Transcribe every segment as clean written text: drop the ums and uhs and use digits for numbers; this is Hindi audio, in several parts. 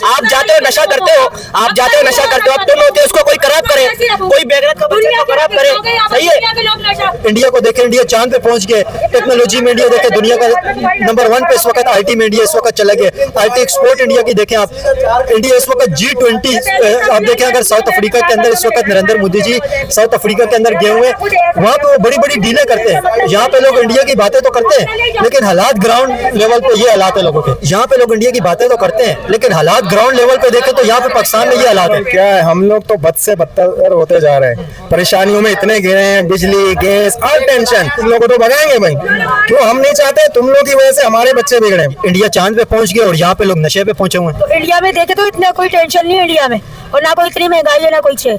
आप जाते हो नशा करते हो, आप जाते हो नशा करते हो, अब तुम होते हो उसको कोई खराब करे, कोई बेगैरत का बच्चे को खराब करे, सही है। इंडिया को देखे, इंडिया चांद पे पहुंच गए, टेक्नोलॉजी में इंडिया देखे दुनिया का नंबर 1 पे इस वक्त आईटी में इंडिया इस वक्त चला गया। आईटी एक्सपोर्ट इंडिया की देखें आप, इंडिया इस वक्त G20 आप देखें, अगर साउथ अफ्रीका के अंदर इस वक्त नरेंद्र मोदी जी साउथ अफ्रीका के अंदर गए हुए, वहाँ पे वो बड़ी बड़ी डीलें करते हैं। यहाँ पे लोग इंडिया की बातें तो करते हैं लेकिन हालात ग्राउंड लेवल पे ये हालात है लोगों के। यहाँ पे लोग इंडिया की बातें तो करते हैं लेकिन हालात ग्राउंड लेवल पे देखें तो यहाँ पे पाकिस्तान में ये हालात है। क्या है, हम लोग तो बद से बदतर होते जा रहे हैं, परेशानियों में इतने गिरे हैं, बिजली गैस हर टेंशन। तुम लोग को तो भगाएंगे भाई, क्यों? हम नहीं चाहते, तुम लोग की वजह से हमारे बच्चे बिगड़े। इंडिया चांद पे पहुंच गया और यहाँ पे लोग नशे पे पहुंचे हुए हैं। तो इंडिया में देखे तो इतना कोई टेंशन नहीं इंडिया में, और ना कोई इतनी महंगाई है ना कुछ है।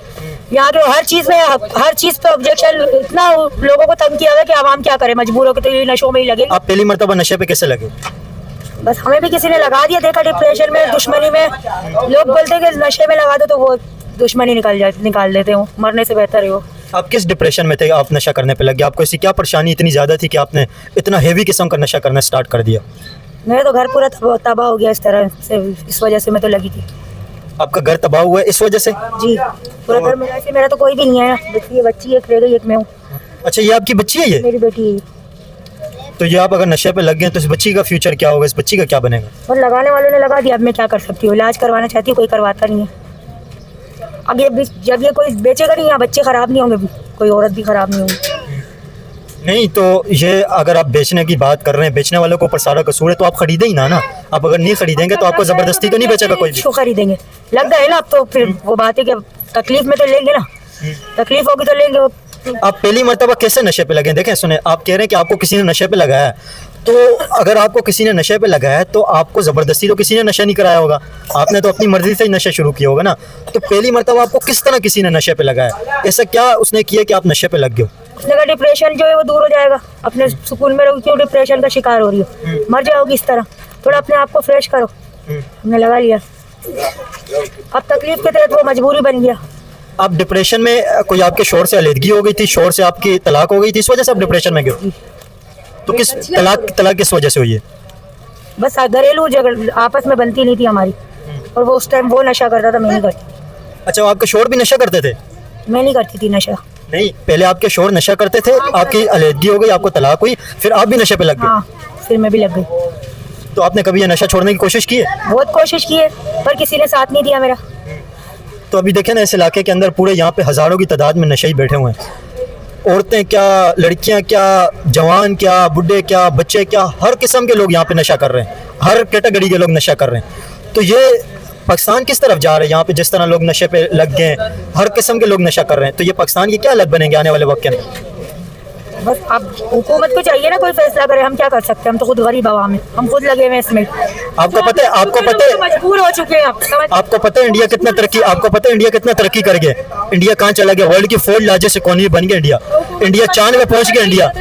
यहाँ तो हर चीज में, हर चीज पे ऑब्जेक्शन, इतना लोगों को तंग किया हुआ है कि आवाम क्या करे, मजबूर होकर तो ये नशों में ही लगे। आप पहली मर्तबा नशे पे कैसे लगे? बस हमें भी किसी ने लगा दिया, देखा डिप्रेशन में, दुश्मनी में। लोग बोलते हैं कि नशे में लगा दो तो वो दुश्मनी निकाल देते हो, मरने से बेहतर है वो। आप किस डिप्रेशन में थे आप नशा करने पे लगे? आपको ऐसी क्या परेशानी इतनी ज्यादा थी कि आपने इतना हेवी किस्म का नशा करना स्टार्ट कर दिया? मेरा तो घर पूरा तबाह हो गया इस तरह से, इस वजह से मैं तो लगी थी। आपका घर तबाह हुआ है इस वजह से? जी, पूरा घर मेरा, ऐसे मेरा तो कोई भी नहीं है, बच्ची एक रह गई, एक मैं हूँ। अच्छा, ये आपकी बच्ची है? ये मेरी बेटी है। तो ये आप अगर नशे पे लग गए तो इस बच्ची का फ्यूचर क्या होगा? इस बच्ची का क्या बनेगा? और लगाने वालों ने लगा दिया, अब मैं क्या कर सकती हूँ? इलाज करवाना चाहती हूँ, कोई करवाता नहीं है। अब ये जब ये कोई बेचेगा नहीं, यहाँ बच्चे खराब नहीं होंगे, कोई औरत भी खराब नहीं होगी। नहीं तो ये अगर आप बेचने की बात कर रहे हैं, बेचने वालों को ऊपर सारा कसूर है, तो आप खरीदे ही ना। आप अगर नहीं खरीदेंगे तो आपको जबरदस्ती तो नहीं बेचेगा कोई भी। क्यों खरीदेंगे? लग गए ना अब तो, फिर वो बात है कि तकलीफ में तो लेंगे ना, तकलीफ होगी तो लेंगे। आप पहली मर्तबा कैसे नशे पे लगे? देखें, सुने, आप कह रहे हैं कि आपको किसी ने नशे पे लगाया है, तो अगर आपको किसी ने नशे पे लगाया है तो आपको ज़बरदस्ती तो किसी ने नशा नहीं कराया होगा, आपने तो अपनी मर्जी से ही नशा शुरू किया होगा ना। तो पहली मर्तबा आपको किस तरह किसी ने नशे पे लगाया? ऐसा क्या उसने किया कि आप नशे पे लग गए? उसने कहा डिप्रेशन जो है वो दूर हो जाएगा, अपने सुकून में रहोगी, क्यों डिप्रेशन का शिकार हो रही हो, मर जाओगी इस तरह, थोड़ा अपने आप को फ्रेश करो। हमने लगा लिया, अब तकलीफ के तहत वो मजबूरी बन गया। आप डिप्रेशन में, कोई आपके शोर से अलहदगी हो गई थी, शोर से आपकी तलाक हो गई थी, इस वजह से आप डिप्रेशन में गए? तो किस तलाक किस वजह से हुई है? बस घरेलू झगड़ा आपस में बनती नहीं थी हमारी, और वो उस टाइम वो नशा करता था, मैं नहीं करती। अच्छा, आपके शोर भी नशा करते थे? मैं नहीं करती थी नशा। नहीं, पहले आपके शोर नशा करते थे, आपकी अलहदगी हो गई, आपको तलाक हुई, फिर आप भी नशे पे लग गए? हाँ, फिर मैं भी लग गई। तो आपने कभी ये नशा छोड़ने की कोशिश की है? बहुत कोशिश की है, पर किसी ने साथ नहीं दिया मेरा। तो अभी देखें ना, इस इलाके के अंदर पूरे यहाँ पे हज़ारों की तादाद में नशे ही बैठे हुए हैं। औरतें क्या, लड़कियाँ क्या, जवान क्या, बुढ़े क्या, बच्चे क्या, हर किस्म के लोग यहाँ पे नशा कर रहे हैं, हर कैटेगरी के लोग नशा कर रहे हैं। तो ये पाकिस्तान किस तरफ जा रहा है? यहाँ पे जिस तरह लोग नशे पे लग गए, हर किस्म के लोग नशा कर रहे हैं, तो ये पाकिस्तान की क्या हालत बनेंगे आने वाले वक्त के अंदर? बस अब हुकूमत को चाहिए ना कोई फैसला करे, हम क्या कर सकते हैं? हम तो खुद गरीब आवाम हैं, हम खुद लगे हुए इसमें। आपको पता है, मजबूर हो चुके हैं आपको पता है इंडिया कितना तरक्की, आपको पता है इंडिया कितना तरक्की कर गया? इंडिया कहाँ चला गया? वर्ल्ड की 4th लार्जेस्ट इकोनॉमी बन गया इंडिया। इंडिया चांद पे पहुंच गया। इंडिया,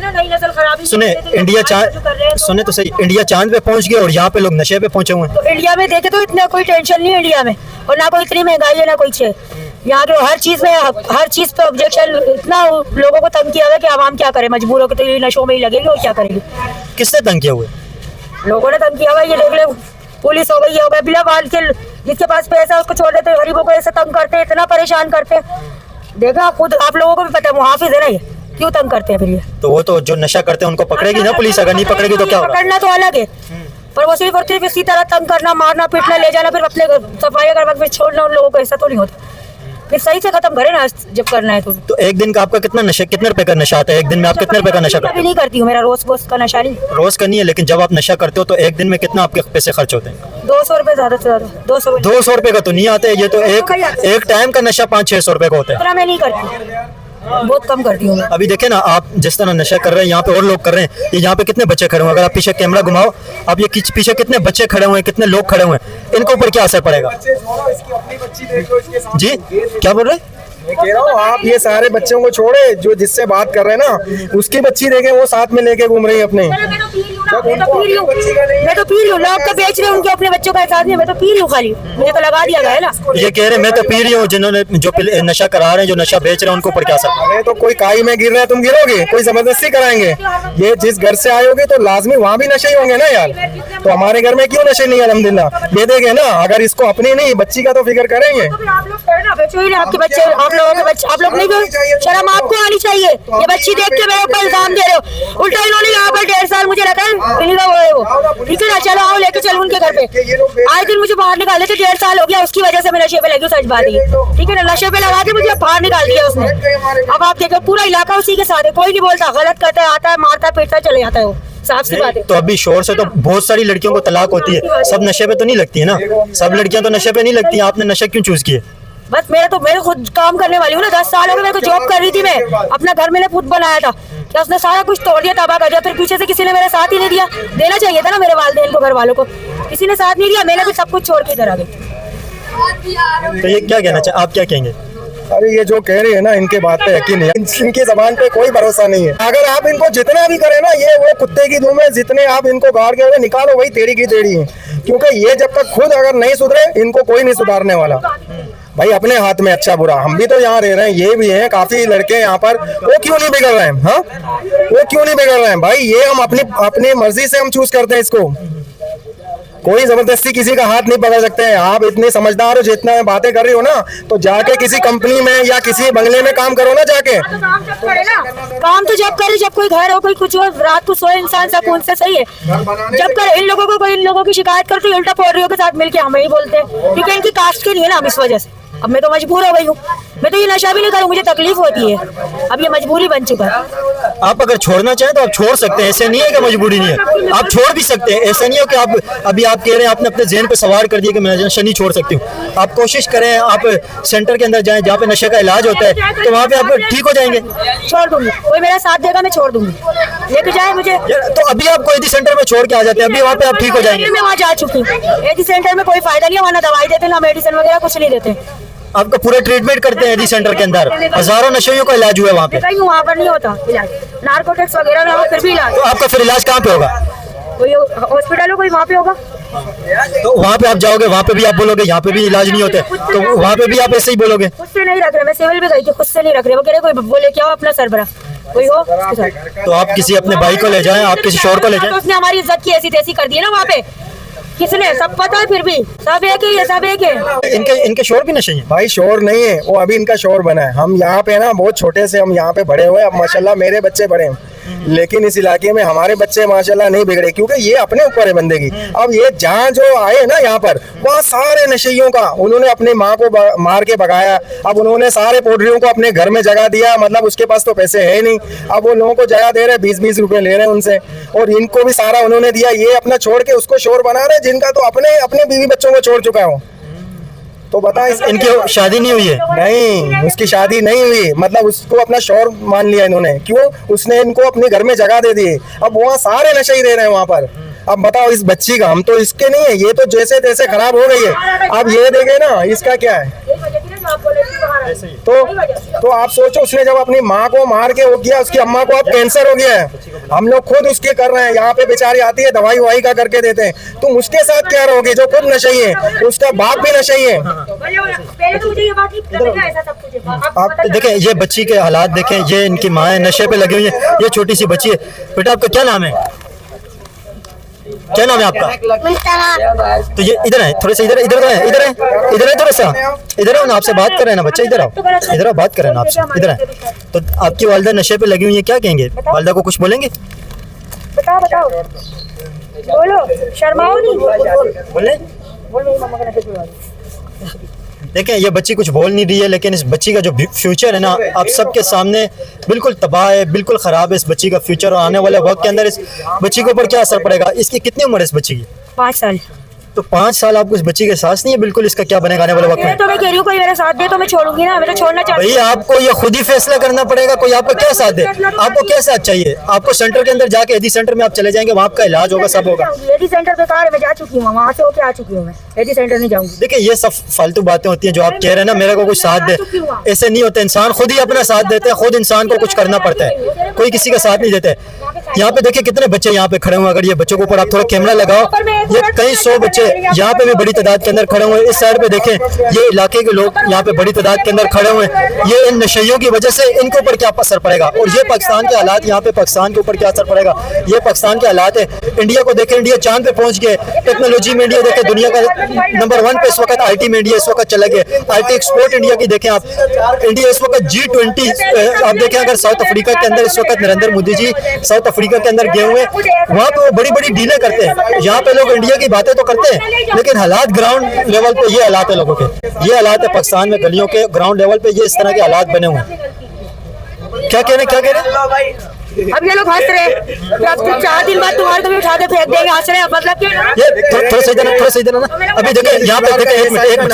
सुने, इंडिया चांद, सुने तो सही, इंडिया चांद पे पहुंच गया और यहाँ पे लोग नशे पे पहुंचे हुए हैं। तो इंडिया में देखे तो इतना कोई टेंशन नहीं इंडिया में, और ना कोई इतनी महंगाई है ना कुछ है। यहाँ तो हर चीज में, हर चीज पे ऑब्जेक्शन, इतना लोगों को तंग किया हुआ है कि आवाम क्या करे, मजबूर होकर तो ये नशों में ही लगेगी, और क्या करेगी? किसने तंग किया हुआ? लोगों ने तंग किया हुआ है, ये देख ले, पुलिस हो गई, ये हो गया, बिना वाल के जिसके पास पैसा उसको छोड़ देते, गरीबों को ऐसे तंग करते हैं, इतना परेशान करते हैं। देखा खुद, आप लोगों को भी पता है, मुहाफिज है ना, ये क्यों तंग करते हैं फिर ये? तो वो तो जो नशा करते हैं उनको पकड़ेगी ना पुलिस, अगर नहीं पकड़ेगी तो क्या होगा? पकड़ना तो अलग है, पर वो सिर्फ और सिर्फ इसी तरह तंग करना, मारना, पीटना, ले जाना, फिर अपने सफाई करवा फिर छोड़ना उन लोगों को, ऐसा तो नहीं होता। फिर सही से खत्म करे ना जब करना है तो। एक दिन का आपका कितना नशा, कितने रुपए का नशा आता है? एक दिन में आप कितने रुपए का नशा करते हैं? नहीं करती हूँ, मेरा रोज का नशा नहीं। रोज का नहीं है, लेकिन जब आप नशा करते हो तो एक दिन में कितना आपके पैसे खर्च होते हैं? 200 रुपए, ज्यादा से ज्यादा 200 रुपए का तो नहीं आते, ये तो एक टाइम का नशा 500-600 रुपए का होता है। मैं नहीं करती, बहुत कम करती हूँ। अभी देखे ना, आप जिस तरह नशा कर रहे हैं, यहाँ पे और लोग कर रहे हैं। ये यहाँ पे कितने बच्चे खड़े हुए हैं, अगर आप पीछे कैमरा घुमाओ, आप ये पीछे कितने बच्चे खड़े हुए हैं, कितने लोग खड़े हुए हैं, इनके ऊपर क्या असर पड़ेगा? जी क्या बोल रहे हैं? मैं कह रहा हूँ, आप ये सारे बच्चों को छोड़े, जो जिससे बात कर रहे हैं ना, उसकी बच्ची देखे वो साथ में लेके घूम रही है अपने। मैं तो पी रही हूँ, मैं तो पी रही हूँ। लोग तो बेच रहे हैं उनके अपने बच्चों का एहसास नहीं, मैं तो पी रही हूँ खाली, मुझे तो लगा दिया गया है ना। ये कह रहे हैं मैं तो पी रही हूँ, जिन्होंने जो नशा करा रहे हैं, जो नशा बेच रहे हैं, उनको ऊपर क्या असर? अरे तो कोई काई में गिर रहा है तुम गिरोगे, कोई जबरदस्ती कराएंगे? ये जिस घर से आयोगे तो लाजमी वहाँ भी नशे ही होंगे ना यार। तो हमारे घर में क्यों नशे नहीं है? अल्हम्दुलिल्लाह दे देंगे ना। अगर इसको अपनी नहीं बच्ची का तो फिक्र करेंगे। आप लोग करना, बेचो ही नहीं आपके बच्चे, आप लोगों के बच्चे, आप लोग नहीं करो, शर्म आपको आनी चाहिए। ये बच्ची देख के मेरे ऊपर इल्जाम दे रहे हो, उल्टा इन्होंने यहाँ पर 1.5 साल मुझे रखा है, इन्हीं का वो है वो। ठीक है ना, चलो आओ लेके चलो उनके घर पे। आए दिन मुझे बाहर निकाले थे, 1.5 साल हो गया, उसकी वजह से मैं नशे पे लगी हूँ, सच बात है। ठीक है ना, नशे पे लगा के मुझे बाहर निकाल दिया उसने। अब आप देखो पूरा इलाका उसी के साथ है, कोई नहीं बोलता, गलत करता है, आता है, मारता पीटता चले जाता है वो, साफ सी बात है। तो अभी शोर से तो बहुत सारी लड़कियों को तलाक होती है, सब नशे पे तो नहीं लगती है ना, सब लड़कियां तो नशे पे नहीं लगती हैं। आपने नशा क्यों चूज किया? बस मैं खुद काम करने वाली हूँ ना, 10 साल हो गए मेरे को जॉब कर रही थी मैं, अपना घर मैंने खुद बनाया था, क्या उसने सारा कुछ तोड़ दिया, तबाह कर दिया। फिर पीछे से किसी ने मेरा साथ ही नहीं दिया, देना चाहिए था ना मेरे वालिदैन को, घर वालों को, किसी ने साथ नहीं दिया, मैंने भी सब कुछ छोड़ के इधर आ गई। तो ये क्या कहना चाहिए, आप क्या कहेंगे? अरे ये जो कह रही है ना, इनके बात पे यकीन है, इनकी जबान पे कोई भरोसा नहीं है। अगर आप इनको जितना भी करें ना, ये वो कुत्ते की धूम है, जितने आप इनको गाड़ के निकालो वही टेढ़ी की टेढ़ी है। क्योंकि ये जब तक खुद अगर नहीं सुधरे, इनको कोई नहीं सुधारने वाला। भाई अपने हाथ में अच्छा बुरा, हम भी तो यहाँ रह रहे हैं, ये भी हैं काफी लड़के यहाँ पर, वो क्यों नहीं बिगड़ रहे हैं? हाँ, वो क्यों नहीं बिगड़ रहे हैं भाई? ये हम अपनी मर्जी से हम चूज करते हैं इसको, कोई जबरदस्ती किसी का हाथ नहीं पकड़ सकते हैं। आप इतने समझदार हो, जितना बातें कर रही हो ना, तो जाके किसी कंपनी में या किसी बंगले में काम करो ना जाके। काम तो जब करे, जब कोई घर हो, कोई कुछ हो, रात को सोए इंसान सुकून से, सही है। जब करे इन लोगों को, कोई इन लोगों की शिकायत करते हैं, उल्टा पोडरियों के साथ मिलके हमें ही बोलते हैं, क्योंकि इनकी कास्ट के नहीं है ना, हम इस वजह से। अब मैं तो मजबूर हो गई हूँ, मैं तो ये नशा भी नहीं करूँ, मुझे तकलीफ होती है, अब ये मजबूरी बन चुका है। आप अगर छोड़ना चाहें तो आप छोड़ सकते हैं, ऐसे नहीं है कि मजबूरी नहीं है, आप छोड़ भी सकते हैं। ऐसा नहीं हो कि आप अभी आप कह रहे हैं, आपने अपने ज़हन पे सवार कर दिया कि मैं नशा नहीं छोड़ सकती हूँ। आप कोशिश करें, आप सेंटर के अंदर जाएं जहाँ पे नशे का इलाज होता है, तो वहाँ पे आप ठीक हो जाएंगे। छोड़ दूंगी, कोई मेरा साथ देगा मैं छोड़ दूंगी, लेके जाए मुझे। तो अभी आपको एडी सेंटर में छोड़ के आ जाते हैं, अभी वहाँ पे आप ठीक हो जाएंगे। मैं वहाँ जा चुकी हूँ, एडी सेंटर में कोई फायदा नहीं है, वहाँ ना दवाई देते ना मेडिसिन वगैरह कुछ नहीं देते। आपका पूरा ट्रीटमेंट करते हैं एडी सेंटर के अंदर, हजारों नशेइयों का इलाज हुआ है वहाँ पे। कहीं वहाँ पर नहीं होता इलाज, नारकोटिक्स वगैरह में हो फिर भी इलाज। तो आपका फिर इलाज कहाँ पे होगा? कोई हॉस्पिटल हो, कोई वहाँ पे होगा। तो वहाँ पे आप जाओगे, वहाँ पे भी आप बोलोगे यहाँ पे भी इलाज नहीं होते, तो वहाँ पे भी आप ऐसे ही बोलोगे? खुद से नहीं रख रहे, मैं सिविल भी गई थी, खुद से नहीं रख रहे, वो कह रहे कोई बोले क्या हो अपना सरबरा कोई हो उसके साथ। तो आप किसी अपने भाई को ले जाएं, आप किसी शोर को ले जाएं। तो उसने हमारी इज्जत की ऐसी तैसी कर दी है ना वहाँ पे, किसने, सब पता है, फिर भी सब एक ही है, सब एक है। इनके शोर भी नशे हैं भाई, शोर नहीं है वो, अभी इनका शोर बना है। हम यहाँ पे ना बहुत छोटे से हम यहाँ पे बड़े हुए, अब माशाल्लाह मेरे बच्चे बड़े हैं, लेकिन इस इलाके में हमारे बच्चे माशाल्लाह नहीं बिगड़े, क्योंकि ये अपने ऊपर है बंदे की। अब ये जहाँ जो आए ना यहाँ पर, वहाँ सारे नशेइयों का उन्होंने अपनी माँ को मार के भगाया। अब उन्होंने सारे पोडरियों को अपने घर में जगह दिया, मतलब उसके पास तो पैसे है नहीं, अब वो लोगों को जगह दे रहे, 20-20 रुपए ले रहे हैं उनसे, और इनको भी सारा उन्होंने दिया। ये अपना छोड़ के उसको शोर बना रहे, जिनका तो अपने बीवी बच्चों को छोड़ चुका हो। तो बता, इनकी शादी नहीं हुई है? नहीं, उसकी शादी नहीं हुई, मतलब उसको अपना शौहर मान लिया इन्होंने। क्यों? उसने इनको अपने घर में जगह दे दी। अब वहाँ सारे नशे ही दे रहे हैं वहाँ पर। अब बताओ इस बच्ची का, हम तो इसके नहीं है, ये तो जैसे तैसे खराब हो गई है। अब ये देखे ना, इसका क्या है? तो आप सोचो, उसने जब अपनी माँ को मार के वो किया, उसकी अम्मा को अब कैंसर हो गया है, हम लोग खुद उसके कर रहे हैं, यहाँ पे बेचारी आती है दवाई ववाई का करके देते हैं। तुम उसके साथ क्या रहोगे जो खुद नशेई है, उसका बाप भी नशेई है। आप देखें ये बच्ची के हालात देखें, ये इनकी माँ है, नशे पे लगी हुई है, ये छोटी सी बच्ची है। बेटा आपका क्या नाम है? क्या नाम है आपका? तो ये इधर है, थोड़े से इधर है थोड़ा सा, इधर आओ ना, आपसे बात कर रहे हैं ना बच्चा, इधर आओ बात कर रहे हैं ना आपसे, इधर है। तो आपकी वालिदा नशे पे लगी हुई है, क्या कहेंगे? वालिदा को कुछ बोलेंगे? बताओ बोलो, शर्माओ नहीं, बोले। देखें ये बच्ची कुछ बोल नहीं रही है, लेकिन इस बच्ची का जो फ्यूचर है ना, आप सबके सामने बिल्कुल तबाह है, बिल्कुल ख़राब है इस बच्ची का फ्यूचर। और आने वाले वक्त के अंदर इस बच्ची के ऊपर क्या असर पड़ेगा? इसकी कितनी उम्र है इस बच्ची की? 5 साल। तो 5 साल आपको इस बच्ची के साथ नहीं है, बिल्कुल इसका क्या बनेगा आने वाले वक्त में? तो मैं कह रही हूँ कोई मेरा साथ दे तो मैं छोड़ूंगी ना, मैं तो छोड़ना चाहती हूँ। भाई आपको ये खुद ही फैसला करना पड़ेगा, कोई आपको क्या साथ दे, आपको क्या साथ चाहिए? आपको सेंटर के अंदर जाके एडी सेंटर में आप चले जाएंगे, वहाँ आपका इलाज होगा, सब होगा। एडी सेंटर बेकार है, मैं जा चुकी हूँ, वहाँ से होके आ चुकी हूँ, मैं एडी सेंटर नहीं जाऊंगी। देखिए ये सब फालतू बातें होती हैं जो आप कह रहे हैं ना, मेरे को कुछ साथ दे, ऐसे नहीं होता। इंसान खुद ही अपना साथ देते हैं, खुद इंसान को कुछ करना पड़ता है, कोई किसी का साथ नहीं देते। यहाँ पे देखिए कितने बच्चे यहाँ पे खड़े हुए। अगर ये बच्चों के ऊपर आप थोड़ा कैमरा लगाओ, ये कई सौ बच्चे यहाँ पे भी बड़ी तादाद के अंदर खड़े हुए हैं। इस साइड पे देखें, ये इलाके के लोग यहाँ पे बड़ी तादाद के अंदर खड़े हुए हैं। ये इन नशइयों की वजह से इनके ऊपर क्या असर पड़ेगा, और ये पाकिस्तान के हालात, यहाँ पे पाकिस्तान के ऊपर क्या असर पड़ेगा, ये पाकिस्तान के हालात है। इंडिया को देखें, इंडिया चांद पे पहुंच गए। टेक्नोलॉजी में इंडिया देखें दुनिया का नंबर 1 पे इस वक्त IT में इंडिया इस वक्त चला गया। IT एक्सपोर्ट इंडिया की देखें आप, इंडिया इस वक्त G20 आप देखें। अगर साउथ अफ्रीका के अंदर इस वक्त नरेंद्र मोदी जी साउथ अफ्रीका के अंदर गए हुए, वहाँ पे वो बड़ी बड़ी डीलें करते हैं। यहाँ पे लोग इंडिया की बातें तो करते हैं, लेकिन हालात ग्राउंड लेवल पे ये हालात है लोगों के, ये हालात है पाकिस्तान में गलियों के ग्राउंड लेवल पे ये इस तरह के हालात बने हुए हैं। क्या कह रहे हैं? अब ये लोग हंस रहे हैं कि अब 4 दिन बाद तुम्हारे को भी उठा के फेंक देंगे, हंस रहे हैं। मतलब कि ये थोड़ा सही देना ना। अभी देखिए यहाँ पे देखें, एक मिनट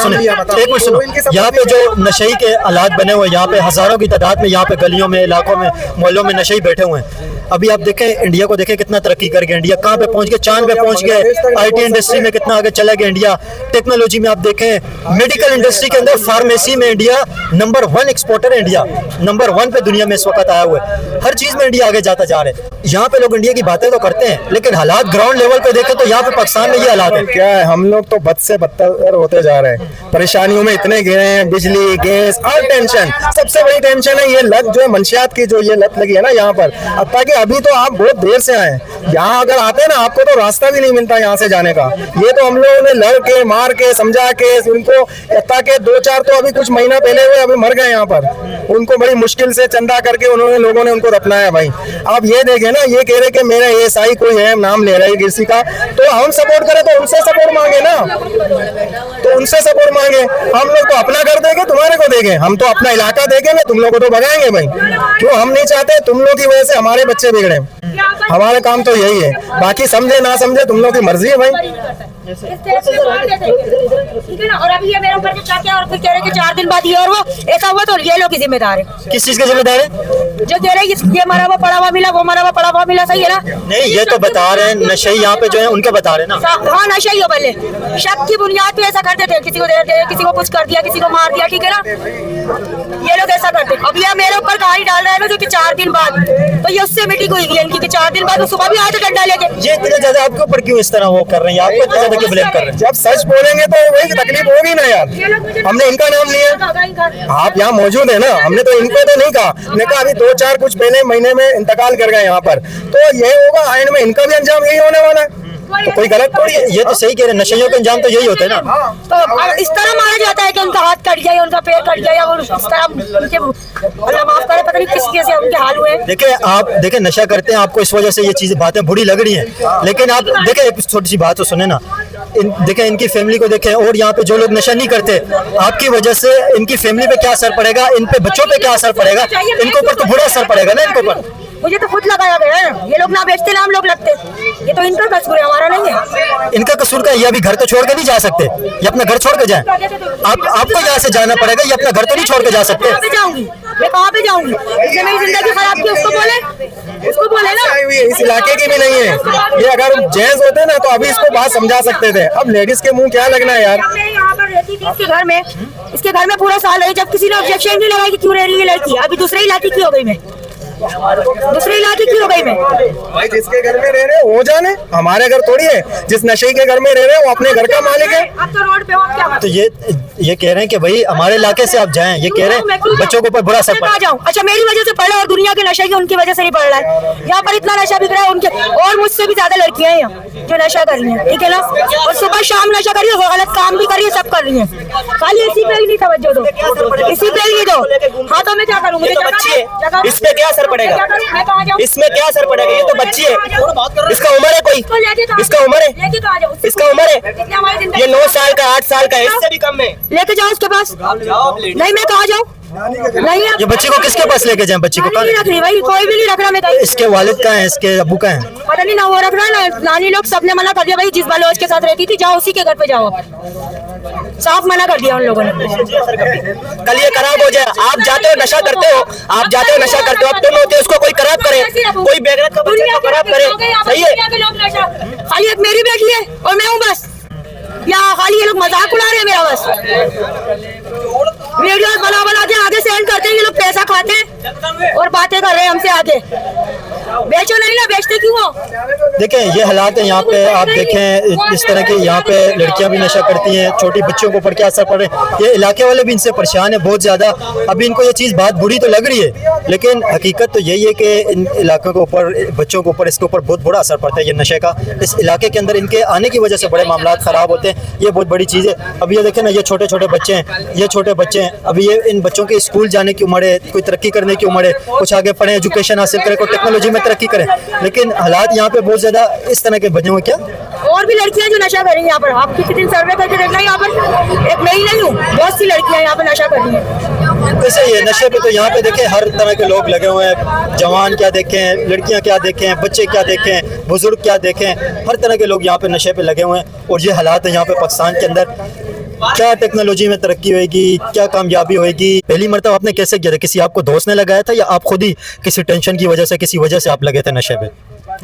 सुनो। यहाँ पे जो नशई के हालात बने हुए हैं, यहाँ पे हजारों की तादाद में यहाँ पे गलियों में, इलाकों में, मोहल्लों में नशई बैठे हुए हैं। अभी आप देखें इंडिया को देखें कितना तरक्की कर गया। इंडिया कहाँ पे पहुंच गया, चांद पे पहुंच गए। IT इंडस्ट्री में कितना आगे चला गया इंडिया। टेक्नोलॉजी में आप देखें, मेडिकल इंडस्ट्री के अंदर, फार्मेसी में इंडिया नंबर 1 एक्सपोर्टर है। इंडिया नंबर 1 पे दुनिया में इस वक्त आया हुआ है। हर चीज में इंडिया आगे जाता जा रहा है। यहाँ पे लोग इंडिया की बातें तो करते हैं, लेकिन हालात ग्राउंड लेवल पे देखें तो यहाँ पे पाकिस्तान में ये हालात है। क्या है, हम लोग तो बद से बदतर होते जा रहे हैं। परेशानियों में इतने गिरे हैं, बिजली, गैस, और टेंशन। सबसे बड़ी टेंशन है ये लत जो है मंशियात की, जो ये लत लगी है ना यहाँ पर। अब ताकि अभी तो आप बहुत देर से आए, यहाँ अगर आते हैं ना आपको तो रास्ता भी नहीं मिलता यहाँ से जाने का। ये तो हम लोगों ने लड़ के, मार के, समझा के उनको, ताकि 2-4 तो अभी कुछ महीना पहले हुए अभी मर गए यहाँ पर। उनको बड़ी मुश्किल से चंदा करके उन्होंने, लोगों ने उनको दफनाया भाई। आप ये देखें ना, ये कह रहे कि मेरा ASI कोई है, नाम ले रहा है किसी का, तो हम सपोर्ट करें तो उनसे सपोर्ट मांगे ना, तो उनसे सपोर्ट मांगे। हम लोग तो अपना घर देंगे, तुम्हारे को देंगे, हम तो अपना इलाका देखेंगे, तुम लोग को तो भगाएंगे भाई। क्यों? हम नहीं चाहते तुम लोग की वजह से हमारे बच्चे बिगड़े। हमारा काम तो यही है, बाकी समझे ना समझे तुम लोग की मर्जी है भाई। ठीक है ना। और अभी ये मेरे ऊपर क्या क्या, और फिर कह रहे कि 4 दिन बाद ये और वो ऐसा हुआ, तो ये लोग की जिम्मेदार है। किस चीज के जिम्मेदार है? जो कह रहे हैं ये मरा हुआ पड़ा हुआ मिला, वो मरा हुआ पड़ा हुआ मिला, सही है ना? नहीं, ये तो बता रहे हैं नशई यहाँ पे जो है उनके बता रहे हैं ना। हाँ, नशा ही हो। पहले शक की बुनियाद पे ऐसा करते थे, किसी को दे दिया, किसी को कुछ कर दिया, किसी को मार दिया, ठीक है ना? ये लोग ऐसा करते। अब ये मेरे ऊपर कहानी डाल रहा है ना, जो कि 4 दिन बाद, तो ये उससे मीटिंग हुई है इनकी कि 4 दिन बाद सुबह भी आते डंडा लेके। ये इतने ज्यादा आपके ऊपर क्यों इस तरह वो कर रहे हैं, आपको इतना ज्यादा क्यों ब्लेम कर रहे हैं? जब सच बोलेंगे तो वही तकलीफ होगी ना यार। हमने इनका नाम लिया, आप यहाँ मौजूद है ना, हमने तो इनको तो नहीं कहा। हमने कहा अभी 2-4 कुछ पहले महीने में इंतकाल कर गए यहाँ पर, तो ये होगा एंड में इनका भी अंजाम यही होने वाला है। तो कोई गलत थोड़ी है। ये तो सही कह रहे हैं, नशइयों का अंजाम तो यही होता है ना। तो इस तरह मारा जाता है कि उनका हाथ कट गया, उनका पैर कट गया, और इस तरह उनके, अल्लाह माफ करे, पता नहीं किस कैसे उनके हाल हुए। देखिए आप देखें, नशा करते हैं, आपको इस वजह से ये चीजें बातें बुरी लग रही हैं, लेकिन आप देखें एक छोटी सी बात तो सुने ना। देखें इनकी फैमिली को देखें, और यहाँ पे जो लोग नशा नहीं करते, आपकी वजह से इनकी फैमिली पे क्या असर पड़ेगा, इन पे बच्चों पे क्या असर पड़ेगा, इनके ऊपर तो बुरा असर पड़ेगा ना इनके ऊपर। मुझे तो खुद लगाया गया है, ये लोग ना बेचते ना हम लोग लगते, ये तो इनका कसूर है, हमारा नहीं है। इनका कसूर का, ये अभी घर तो छोड़ के नहीं जा सकते, ये अपना घर छोड़ के जाए। आपको यहाँ से जाना पड़ेगा, ये अपना घर तो नहीं छोड़ के जा सकते। कहाँ पे जाऊंगी मैं, कहाँ पे जाऊंगी? इसने मेरी जिंदगी खराब की, उसको बोले ना। इस इलाके की भी नहीं है ये। अगर जेंट्स होते ना तो अभी इसको बात समझा सकते थे, अब लेडीज के मुंह क्या लगना है यार। मैं यहाँ पर रहती थी इसके घर में पूरा साल रही, जब किसी ने ऑब्जेक्शन नहीं लगाई कि क्यों रह रही है लड़की। अभी दूसरे इलाके की हो गई मैं, दूसरे इलाके की हो गई मैं। भाई जिसके घर में रह रहे हो जाने, हमारे घर थोड़ी है। जिस नशे के घर में रह रहे हो वो अपने घर का मालिक है। अब तो रोड पे हो, क्या तो ये कह रहे हैं कि भाई हमारे इलाके से आप जाएं, ये कह रहे हैं बच्चों के ऊपर बुरा असर पड़ जाऊं। अच्छा, मेरी वजह से पड़ रहा है, और दुनिया के नशे की उनकी वजह से नहीं पड़ रहा है। यहाँ पर इतना नशा बिक रहा है उनके, और मुझसे भी ज्यादा लड़कियां हैं यहाँ जो नशा कर रही हैं, ठीक है ना? और सुबह शाम नशा कर रही है, गलत काम भी कर रही है, सब कर रही है। खाली इसी पे ही नहीं तवज्जो दो, इसी पे ही नहीं दो। हाँ तो मैं क्या करूँ? इस पे क्या असर पड़ेगा, इसमें क्या असर पड़ेगा? ये तो बच्ची है, इसका उम्र है कोई, इसका उम्र है, इसका उम्र है, ये 9 साल का, 8 साल का, इससे भी कम है। लेके जाओ उसके पास। नहीं, मैं कहाँ जाऊँ? नहीं, ये बच्ची को किसके पास लेके जाएं? बच्ची को नहीं रख रही भाई, कोई भी नहीं रख रहा। मैं इसके वालिद का है, इसके अब्बू का है, पता नहीं ना वो रख रहा है ना नानी लोग, सबने मना कर दिया भाई। जिस बलोच के साथ रहती थी, जाओ उसी के घर पे जाओ, साफ मना कर दिया उन लोगों ने। कल ये खराब हो जाए, आप जाते हो नशा करते हो, आप जाते हो नशा करते हो, अब तुम होते हो उसको कोई खराब करे, कोई बेगैरत का बच्चा को खराब करे, सही है? खाली एक मेरी बेटी है और मैं हूँ बस, या खाली ये लोग मजाक उड़ा रहे हैं मेरा बस। वीडियोस बना के आगे सेंड करते हैं, ये लोग पैसा खाते हैं और बातें कर रहे हैं हमसे आगे। बेचो नहीं ना, बेचते क्यों हो? देखें ये हालात है यहाँ पे, आप देखें इस तरह के यहाँ पे लड़कियां भी नशा करती हैं, छोटी बच्चों को ऊपर क्या असर पड़ रहा है, ये इलाके वाले भी इनसे परेशान है बहुत ज़्यादा। अभी इनको ये चीज़ बात बुरी तो लग रही है, लेकिन हकीकत तो यही है कि इन इलाकों के ऊपर, बच्चों के ऊपर, इसके ऊपर बहुत बुरा असर पड़ता है ये नशे का। इस इलाके के अंदर इनके आने की वजह से बड़े मामला ख़राब होते हैं, ये बहुत बड़ी चीज़ है। अभी ये देखें ना, ये छोटे छोटे बच्चे हैं, ये छोटे बच्चे हैं, अभी ये इन बच्चों के स्कूल जाने की उम्र है, कोई तरक्की करने की उम्र है, कुछ आगे पढ़ें, एजुकेशन हासिल करें, कोई टेक्नोलॉजी में तरक्की करें, लेकिन हालात यहाँ पे बहुत ज़्यादा इस तरह के बने हुए। क्या और भी लड़कियां जो नशा कर रही हैं यहाँ पर, आप किसी दिन सर्वे करके देखना, यहाँ पर एक नहीं हूँ, बहुत सी लड़कियां यहाँ पर नशा कर रही हैं। वैसे ये नशे पे तो यहाँ पे देखें हर तरह के लोग लगे हुए हैं, जवान क्या देखें, लड़कियाँ क्या देखें, बच्चे क्या देखें, बुजुर्ग क्या देखें, हर तरह के लोग यहाँ पे नशे पे लगे हुए हैं। और ये हालात है यहाँ पे पाकिस्तान के अंदर। क्या टेक्नोलॉजी में तरक्की होएगी, क्या कामयाबी होएगी? पहली मरतबा आपने कैसे किया था? किसी आपको दोस्त ने लगाया था या आप खुद ही किसी टेंशन की वजह से, किसी वजह से आप लगे थे नशे पे?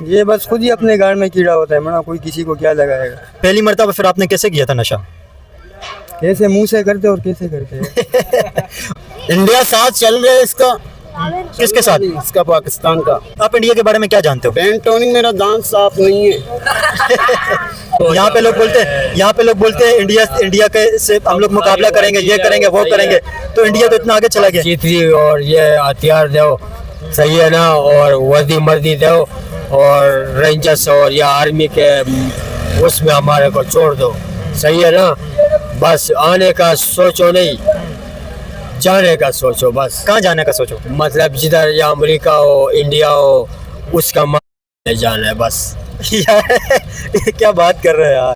ये बस खुद ही अपने गाड़ में कीड़ा होता है, मना कोई किसी को क्या लगाएगा। पहली मरतबा फिर आपने कैसे किया था नशा? कैसे मुंह से करते और कैसे करते हैं। इंडिया साथ चल रहा है इसका, किसके साथ? इसका पाकिस्तान का। आप इंडिया के बारे में क्या जानते हो? पेंटोनिंग मेरा दांत साफ नहीं है। यहाँ पे लोग बोलते हैं इंडिया के से हम लोग मुकाबला करेंगे, ये करेंगे, वो करेंगे, तो इंडिया तो इतना आगे चला गया। जीतरी और ये हथियार दो, सही है ना, और वर्दी मर्दी दो, और रेंजर्स और या आर्मी के उसमें हमारे को छोड़ दो, सही है ना। बस आने का सोचो नहीं, जाने का सोचो बस। कहाँ जाने का सोचो? मतलब जिधर या अमेरिका हो, इंडिया हो, उसका जाना है बस। यार क्या बात कर रहे हैं यार।